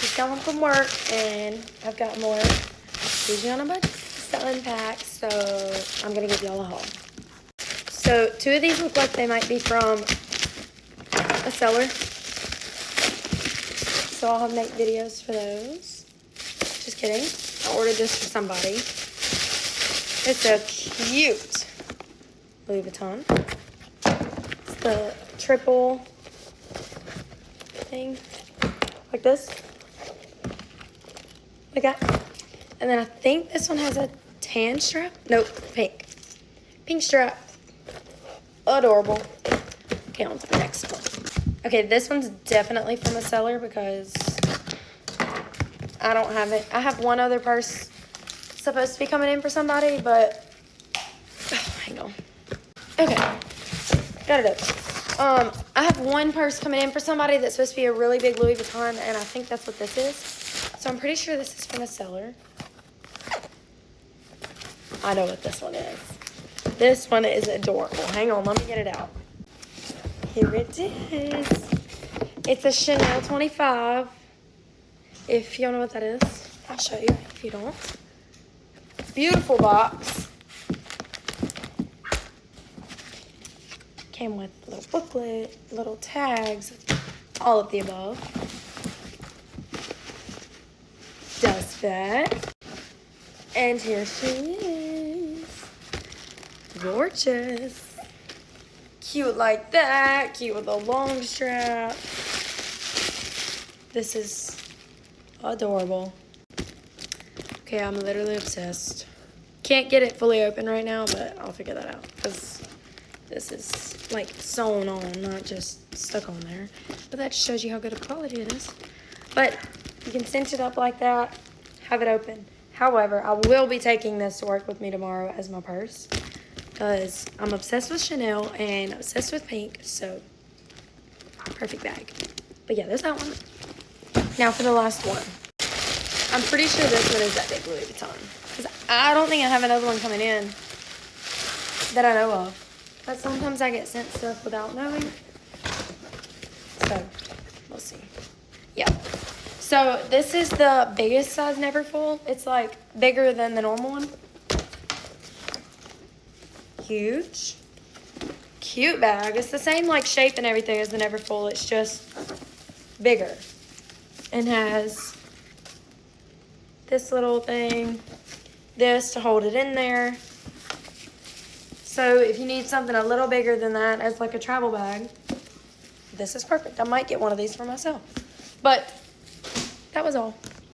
Just got home from work and I've got more Bougie on a Budget to unpack, so I'm gonna give y'all a haul. So 2 of these look like they might be from a seller, so I'll make videos for those. Just kidding. I ordered this for somebody. It's a cute Louis Vuitton. It's the triple thing, like this, like that. And then I think this one has a tan strap. Nope, pink strap. Adorable. Okay, on to the next one. Okay, this one's definitely from a seller because I don't have it. I have one other purse supposed to be coming in for somebody, but hang on. Okay, got it open. I have one purse coming in for somebody that's supposed to be a really big Louis Vuitton, and I think that's what this is. So I'm pretty sure this is from a seller. I know what this one is. This one is adorable. Hang on, let me get it out. Here it is. It's a Chanel 25. If you don't know what that is, I'll show you if you don't. Beautiful box. Came with a little booklet, little tags, all of the above. Does that. And here she is. Gorgeous. Cute like that. Cute with a long strap. This is adorable. Okay, I'm literally obsessed. Can't get it fully open right now, but I'll figure that out because this is like sewn on, not just stuck on there. But that just shows you how good of quality it is. But you can cinch it up like that, have it open. However, I will be taking this to work with me tomorrow as my purse because I'm obsessed with Chanel and obsessed with pink, so perfect bag. But yeah, there's that one. Now for the last one. I'm pretty sure this one is that big Louis Vuitton because I don't think I have another one coming in that I know of. But sometimes I get sent stuff without knowing. So, we'll see. Yeah. So, this is the biggest size Neverfull. It's like bigger than the normal one. Huge. Cute bag. It's the same like shape and everything as the Neverfull. It's just bigger. And has this little thing. This to hold it in there. So if you need something a little bigger than that as like a travel bag, this is perfect. I might get one of these for myself. But that was all.